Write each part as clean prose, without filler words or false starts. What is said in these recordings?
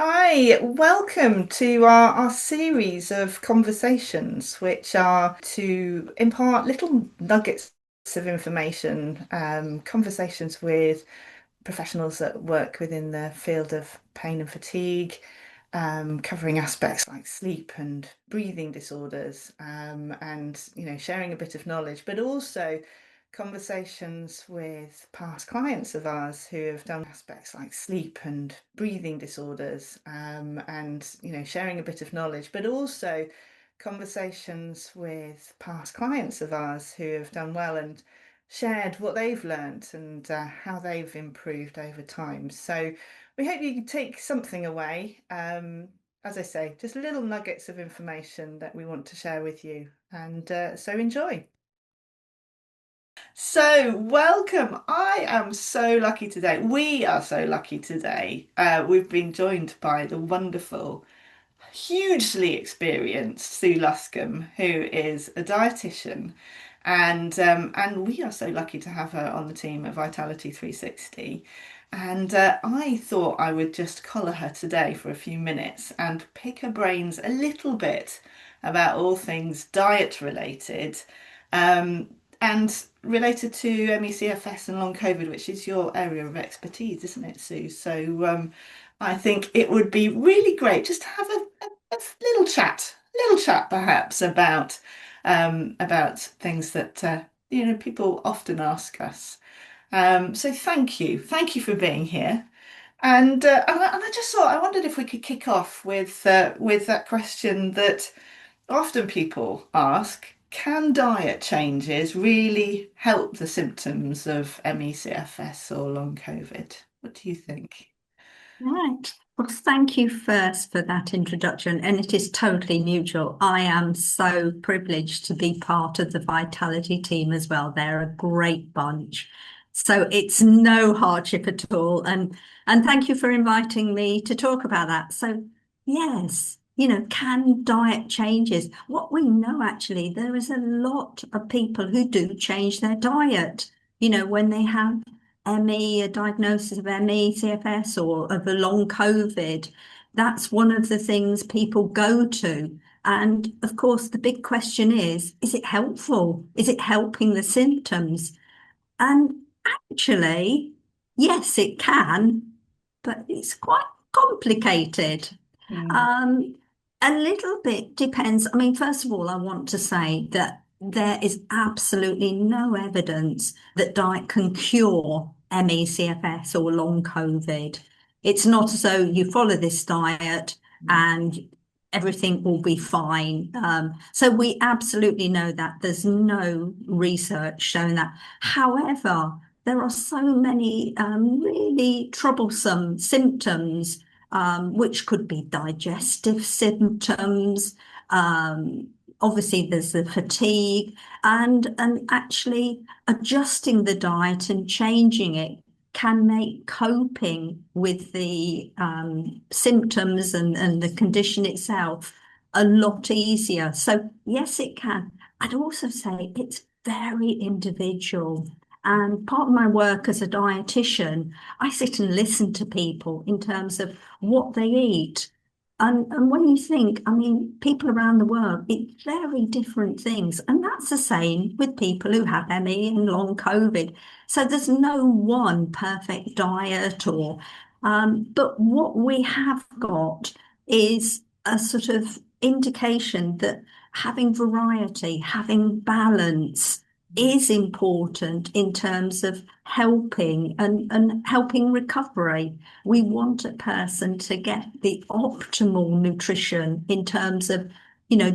Hi, welcome to our series of conversations, which are to impart little nuggets of information, conversations with professionals that work within the field of pain and fatigue, covering aspects like sleep and breathing disorders, and sharing a bit of knowledge, but also conversations with past clients of ours who have done aspects like sleep and breathing disorders, and sharing a bit of knowledge, but also conversations with past clients of ours who have done well and shared what they've learnt and how they've improved over time. So we hope you can take something away. As I say, just little nuggets of information that we want to share with you. And so enjoy. So, welcome. I am so lucky today. We are so lucky today. We've been joined by the wonderful, hugely experienced Sue Luscombe, who is a dietitian, and we are so lucky to have her on the team at Vitality 360. And I thought I would just collar her today for a few minutes and pick her brains a little bit about all things diet related, and related to MECFS and long COVID, which is your area of expertise, isn't it, Sue? So I think it would be really great just to have a little chat perhaps about things that people often ask us. So thank you for being here. And I just thought I wondered if we could kick off with that question that often people ask: can diet changes really help the symptoms of MECFS or long COVID? What do you think? Right. Well, thank you first for that introduction, and it is totally mutual. I am so privileged to be part of the Vitality team as well. They're a great bunch. So it's no hardship at all. And thank you for inviting me to talk about that. So yes, can diet changes? What we know actually, there is a lot of people who do change their diet, when they have ME, a diagnosis of ME, CFS, or of a long COVID. That's one of the things people go to. And of course, the big question is it helpful? Is it helping the symptoms? And actually, yes, it can, but it's quite complicated. Mm, Um, a little bit depends. I mean, first of all, I want to say that there is absolutely no evidence that diet can cure ME/CFS or long COVID. It's not as though you follow this diet mm, and everything will be fine. So we absolutely know that. There's no research showing that. However, there are so many really troublesome symptoms, which could be digestive symptoms. Um, Obviously, there's the fatigue, and actually adjusting the diet and changing it can make coping with the symptoms and the condition itself a lot easier. So yes, it can. I'd also say it's very individual. And part of my work as a dietitian, I sit and listen to people in terms of what they eat. And when you think, I mean, people around the world eat very different things. And that's the same with people who have ME and long COVID. So there's no one perfect diet but what we have got is a sort of indication that having variety, having balance is important in terms of helping and helping recovery. We want a person to get the optimal nutrition in terms of,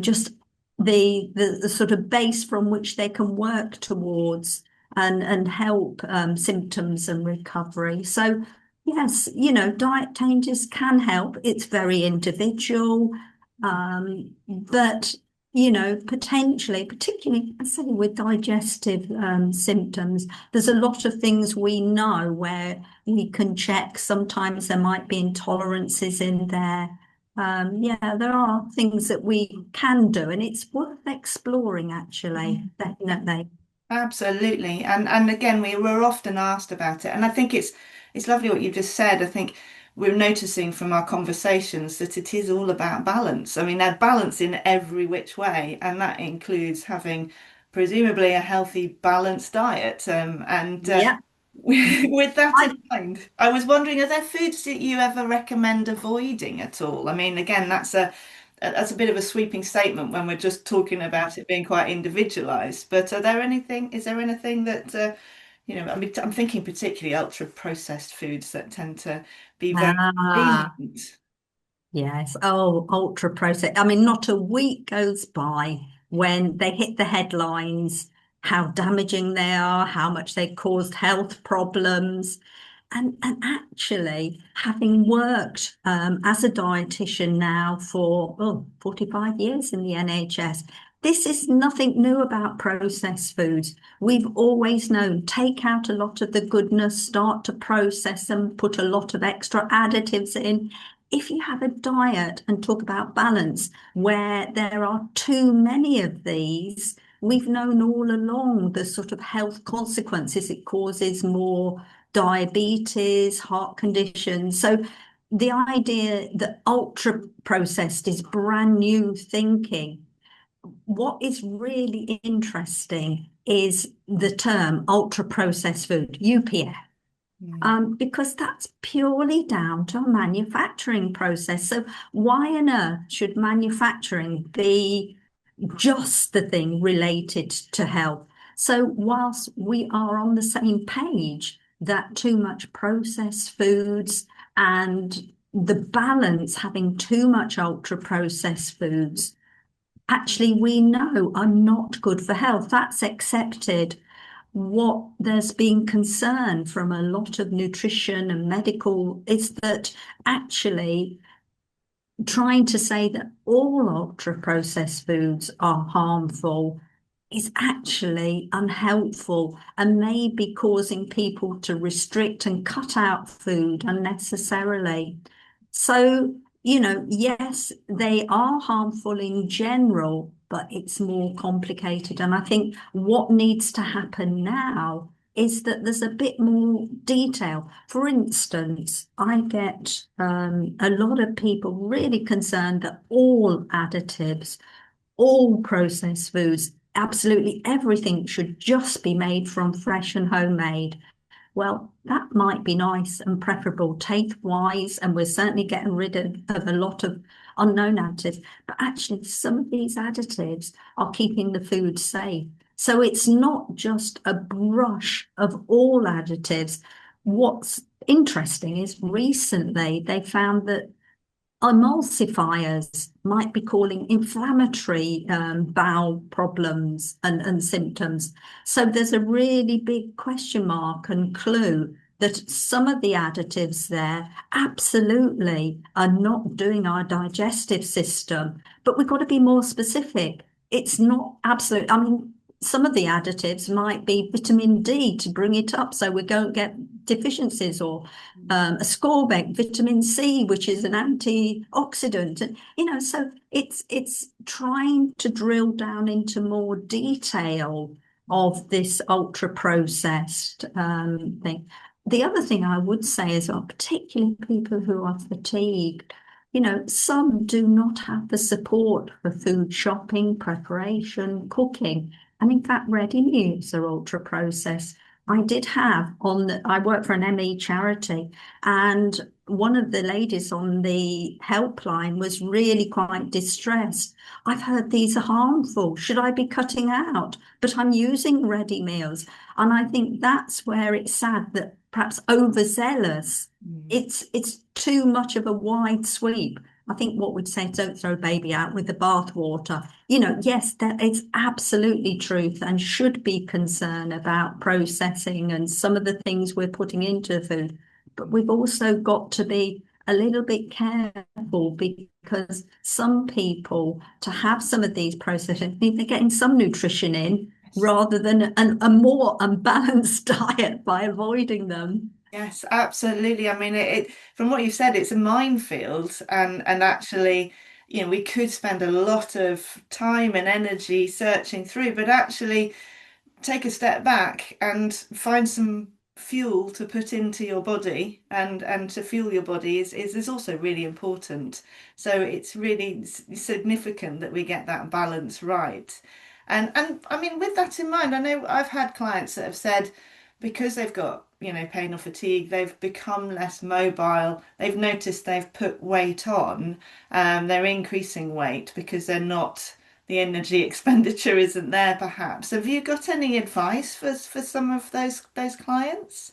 just the sort of base from which they can work towards and help symptoms and recovery. So yes, diet changes can help. It's very individual, but potentially, particularly, I say with digestive symptoms, there's a lot of things we know where we can check. Sometimes there might be intolerances in there. Yeah, there are things that we can do, and it's worth exploring, actually, definitely. absolutely. And again, we were often asked about it, and I think it's lovely what you just said. I think we're noticing from our conversations that it is all about balance. I mean, there's balance in every which way, and that includes having presumably a healthy, balanced diet. And Yeah. with that in I, mind, I was wondering, are there foods that you ever recommend avoiding at all? I mean, again, that's a bit of a sweeping statement when we're just talking about it being quite individualized. But is there anything that I mean, I'm thinking particularly ultra processed foods that tend to be very ah, convenient. yes. Oh, ultra processed. I mean, not a week goes by when they hit the headlines, how damaging they are, how much they caused health problems. And actually, having worked as a dietitian now for 45 years in the NHS, this is nothing new about processed foods. We've always known take out a lot of the goodness, start to process them, put a lot of extra additives in. If you have a diet and talk about balance where there are too many of these, we've known all along the sort of health consequences. It causes more diabetes, heart conditions. So the idea that ultra processed is brand new thinking. What is really interesting is the term ultra processed food, UPF. Mm. Because that's purely down to a manufacturing process. So why on earth should manufacturing be just the thing related to health? So whilst we are on the same page that too much processed foods and the balance having too much ultra processed foods actually we know are not good for health. That's accepted. What there's been concern from a lot of nutrition and medical is that actually trying to say that all ultra processed foods are harmful is actually unhelpful and may be causing people to restrict and cut out food unnecessarily. So, yes, they are harmful in general, but it's more complicated. And I think what needs to happen now is that there's a bit more detail. For instance, I get a lot of people really concerned that all additives, all processed foods, absolutely everything should just be made from fresh and homemade. Well, that might be nice and preferable taste-wise, and we're certainly getting rid of a lot of unknown additives. But actually, some of these additives are keeping the food safe. So it's not just a brush of all additives. What's interesting is recently they found that emulsifiers might be causing inflammatory bowel problems and symptoms. So there's a really big question mark and clue that some of the additives there absolutely are not doing our digestive system. But we've got to be more specific. It's not absolute. I mean, some of the additives might be vitamin D to bring it up so we don't get deficiencies or ascorbic, vitamin C, which is an antioxidant, and so it's trying to drill down into more detail of this ultra processed thing. The other thing I would say is, particularly people who are fatigued, some do not have the support for food shopping, preparation, cooking, and in fact, ready meals are ultra processed. I did have I work for an ME charity, and one of the ladies on the helpline was really quite distressed. I've heard these are harmful. Should I be cutting out? But I'm using ready meals. And I think that's where it's sad that perhaps overzealous, Mm. it's too much of a wide sweep. I think what we'd say, don't throw baby out with the bathwater. Yes, that is absolutely truth and should be concern about processing and some of the things we're putting into food. But we've also got to be a little bit careful because some people, to have some of these processing, need they're getting some nutrition in Yes. rather than a more unbalanced diet by avoiding them. Yes, absolutely. I mean, from what you've said, it's a minefield, and actually, we could spend a lot of time and energy searching through, but actually take a step back and find some fuel to put into your body and to fuel your body is also really important. So it's really significant that we get that balance right. And I mean, with that in mind, I know I've had clients that have said because they've got, pain or fatigue, they've become less mobile. They've noticed they've put weight on. They're increasing weight because they're not, the energy expenditure isn't there, perhaps. Have you got any advice for some of those clients?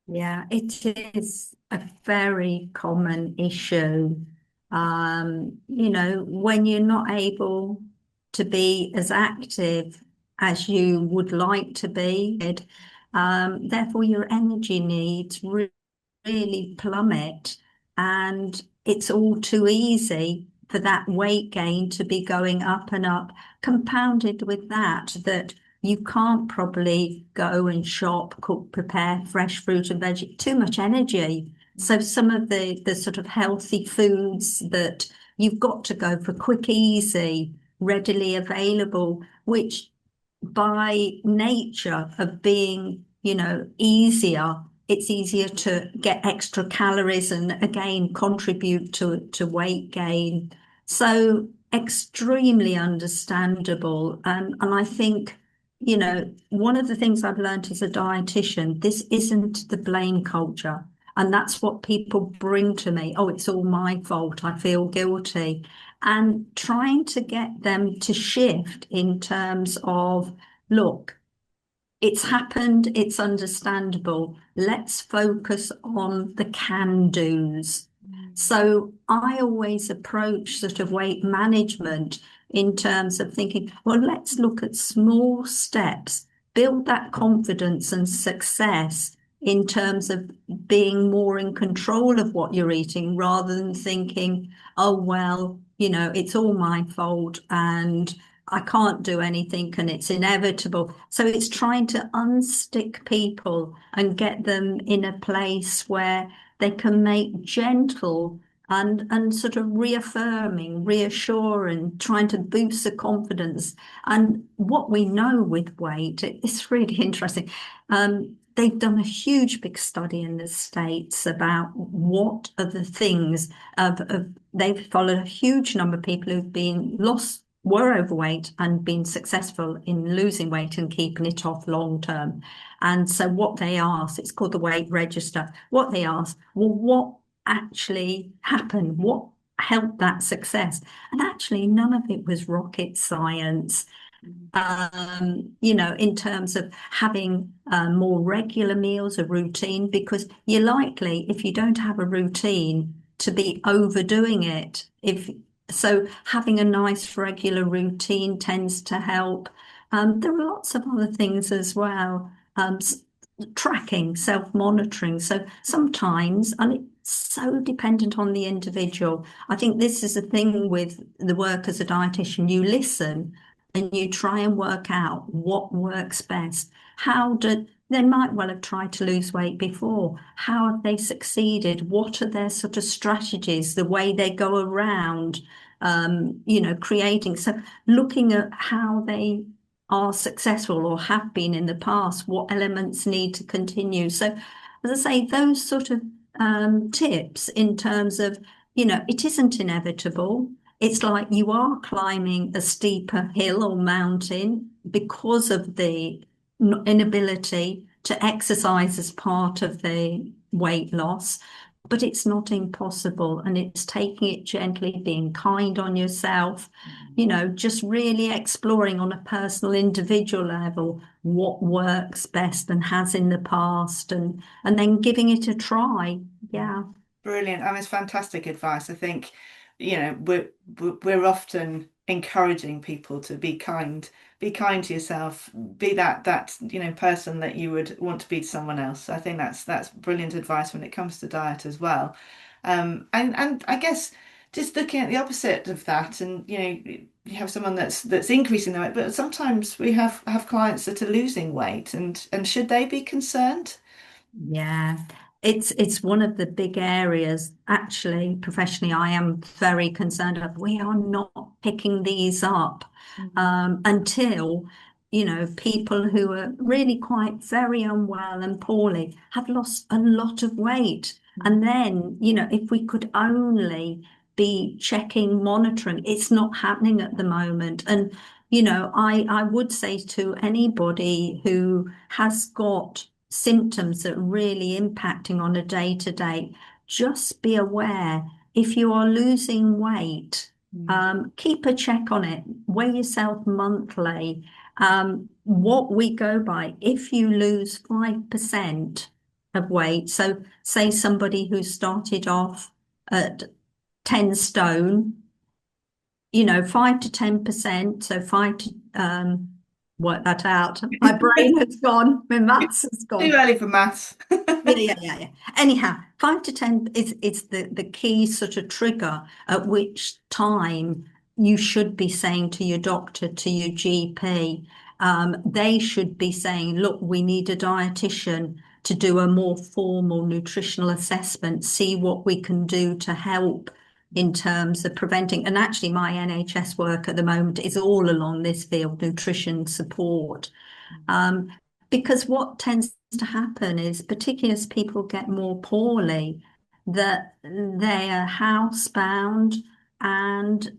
Yeah, it is a very common issue. When you're not able to be as active as you would like to be, therefore your energy needs really plummet, and it's all too easy for that weight gain to be going up and up, compounded with that you can't probably go and shop, cook, prepare fresh fruit and veg, too much energy. So some of the sort of healthy foods that you've got to go for quick, easy, readily available, which by nature of being, easier, it's easier to get extra calories and again contribute to weight gain. So extremely understandable. And I think, one of the things I've learned as a dietitian, this isn't the blame culture. And that's what people bring to me. Oh, it's all my fault. I feel guilty. And trying to get them to shift in terms of, look, it's happened, it's understandable. Let's focus on the can-dos. So I always approach sort of weight management in terms of thinking, well, let's look at small steps, build that confidence and success in terms of being more in control of what you're eating rather than thinking, oh, well, it's all my fault and I can't do anything and it's inevitable. So it's trying to unstick people and get them in a place where they can make gentle and sort of reaffirming, reassuring, trying to boost the confidence. And what we know with weight, it's really interesting. They've done a huge big study in the States about what are the things they've followed a huge number of people who've been lost were overweight and been successful in losing weight and keeping it off long term. And so what they ask, it's called the weight register, what they ask, well, what actually happened? What helped that success? And actually, none of it was rocket science. In terms of having more regular meals, a routine, because you're likely, if you don't have a routine, to be overdoing it. If so, having a nice regular routine tends to help. There are lots of other things as well. Tracking, self-monitoring. So sometimes, and it's so dependent on the individual. I think this is the thing with the work as a dietitian. You listen and you try and work out what works best. How did they might well have tried to lose weight before. How have they succeeded? What are their sort of strategies, the way they go around, creating. So looking at how they are successful or have been in the past, what elements need to continue. So, as I say, those sort of tips in terms of, it isn't inevitable. It's like you are climbing a steeper hill or mountain because of the inability to exercise as part of the weight loss, but it's not impossible and it's taking it gently, being kind on yourself, just really exploring on a personal, individual level what works best and has in the past and then giving it a try. Yeah. Brilliant. It's fantastic advice. I think, we're often encouraging people to be kind to yourself, be that person that you would want to be to someone else. So I think that's brilliant advice when it comes to diet as well. And I guess just looking at the opposite of that, and you have someone that's increasing their weight, but sometimes we have clients that are losing weight, and should they be concerned? Yeah, it's one of the big areas. Actually, professionally, I am very concerned of. We are not picking these up until people who are really quite very unwell and poorly have lost a lot of weight. And then, if we could only be checking, monitoring, it's not happening at the moment. And, I would say to anybody who has got symptoms that are really impacting on a day to day, just be aware if you are losing weight, Mm, keep a check on it, weigh yourself monthly. What we go by, if you lose 5% of weight, so say somebody who started off at 10 stone, 5 to 10%, so work that out. My brain has gone, my maths has too gone. early for maths. Yeah. Anyhow, 5 to 10 is the key sort of trigger at which time you should be saying to your doctor, to your GP, they should be saying, look, we need a dietitian to do a more formal nutritional assessment, see what we can do to help in terms of preventing. And actually, my NHS work at the moment is all along this field, nutrition support. Um, because what tends to happen is, particularly as people get more poorly, that they are housebound, and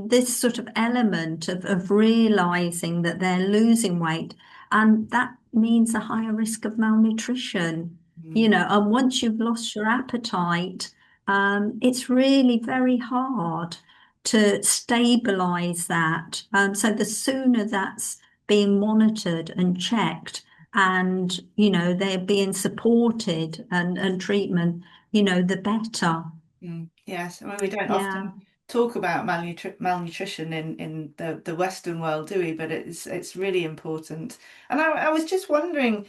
this sort of element of realizing that they're losing weight, and that means a higher risk of malnutrition. Mm, And once you've lost your appetite, it's really very hard to stabilize that. So the sooner that's being monitored and checked, and they're being supported, and treatment, the better. yes, I mean we don't Yeah. often talk about malnutrition in the Western world, do we? But it's really important. And I was just wondering,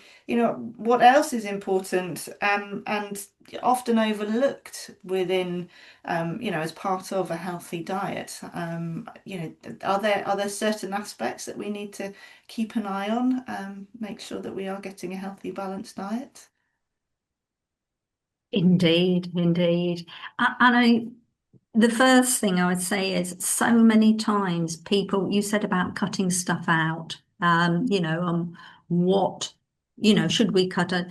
what else is important and often overlooked within, as part of a healthy diet. Are there certain aspects that we need to keep an eye on, make sure that we are getting a healthy, balanced diet? Indeed, indeed. And the first thing I would say is, so many times people, you said about cutting stuff out, what, should we cut it?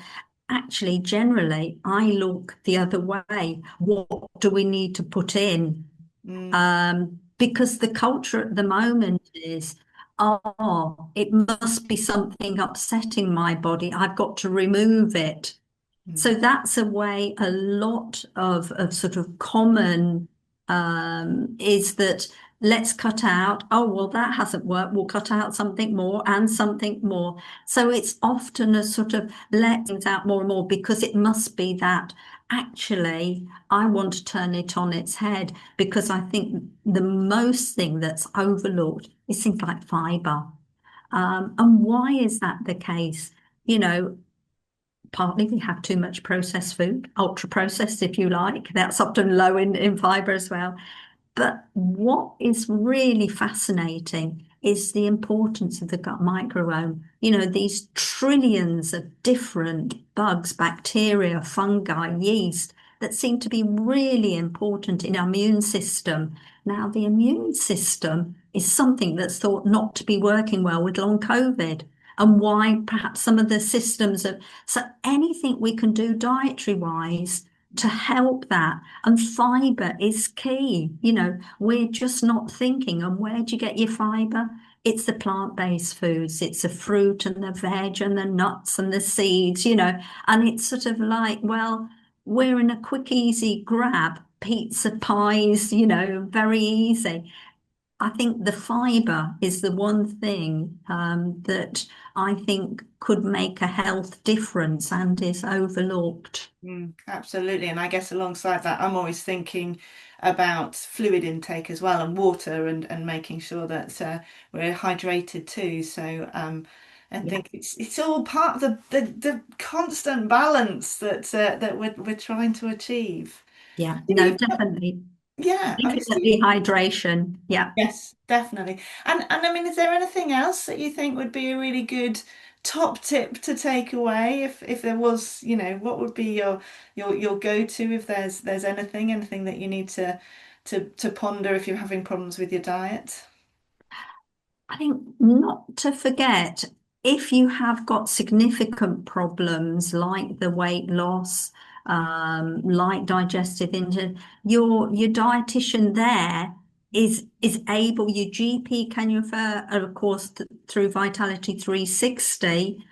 Actually, generally, I look the other way. What do we need to put in? Mm, Because the culture at the moment is, oh, it must be something upsetting my body. I've got to remove it. mm, So that's a way a lot of sort of common, is that let's cut out, oh, well, that hasn't worked. We'll cut out something more and something more. So it's often a sort of let things out more and more, because it must be that actually I want to turn it on its head, because I think the most thing that's overlooked is things like fiber. And why is that the case? You know, Partly we have too much processed food, ultra processed, if you like. That's often low in fiber as well. But what is really fascinating is the importance of the gut microbiome. These trillions of different bugs, bacteria, fungi, yeast that seem to be really important in our immune system. Now, the immune system is something that's thought not to be working well with long COVID, and why perhaps some of the systems of, so anything we can do dietary wise to help that. And fiber is key. We're just not thinking. And where do you get your fiber? It's the plant-based foods. It's the fruit and the veg and the nuts and the seeds. And it's sort of like, well, we're in a quick, easy grab, pizza pies, very easy. I think the fiber is the one thing, that I think could make a health difference and is overlooked. absolutely. And I guess alongside that, I'm always thinking about fluid intake as well, and water, and making sure that we're hydrated too. So I Yeah, think it's all part of the constant balance that we're trying to achieve. yeah, Do no, you, definitely. yeah, I mean, Definitely hydration. Yeah. yes, definitely. And I mean, is there anything else that you think would be a really good top tip to take away if there was, what would be your go-to if there's anything that you need to ponder if you're having problems with your diet? I think not to forget, if you have got significant problems like the weight loss, like digestive injury, your dietitian there is able, your GP can refer, of course, through Vitality 360.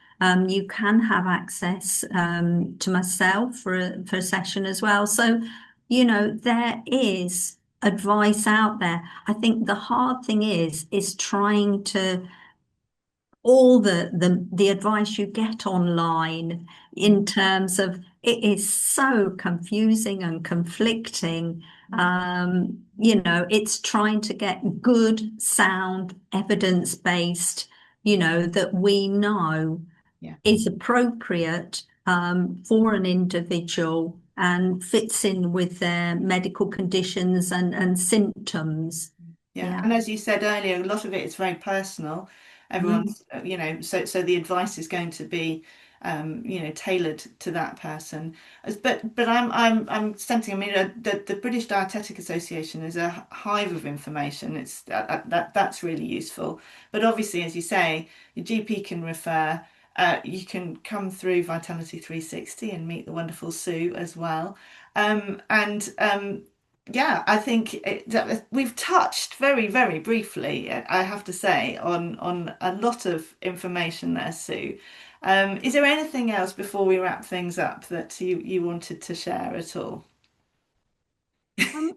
You can have access to myself for a session as well. So, there is advice out there. I think the hard thing is trying to all the advice you get online Mm, in terms of it is so confusing and conflicting. mm, It's trying to get good, sound, evidence-based, that we know yeah. is appropriate for an individual and fits in with their medical conditions and symptoms. Yeah, Yeah. and as you said earlier, a lot of it is very personal. Mm. Everyone's, so the advice is going to be, tailored to that person. But I'm sensing. I mean, the British Dietetic Association is a hive of information. It's that's really useful. But obviously, as you say, your GP can refer. You can come through Vitality 360 and meet the wonderful Sue as well. And yeah, I think we've touched very, very briefly, I have to say, on a lot of information there, Sue. Is there anything else before we wrap things up that you wanted to share at all? Um,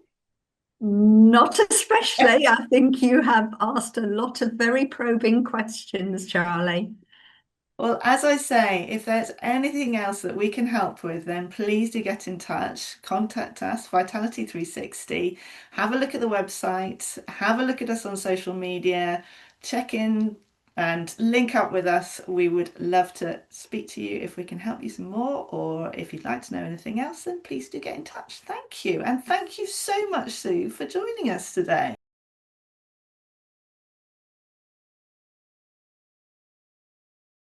Not especially. I think you have asked a lot of very probing questions, Charlie. Well, as I say, if there's anything else that we can help with, then please do get in touch. Contact us, Vitality 360. Have a look at the website, have a look at us on social media, check in and link up with us. We would love to speak to you if we can help you some more, or if you'd like to know anything else, then please do get in touch. Thank you. And thank you so much, Sue, for joining us today.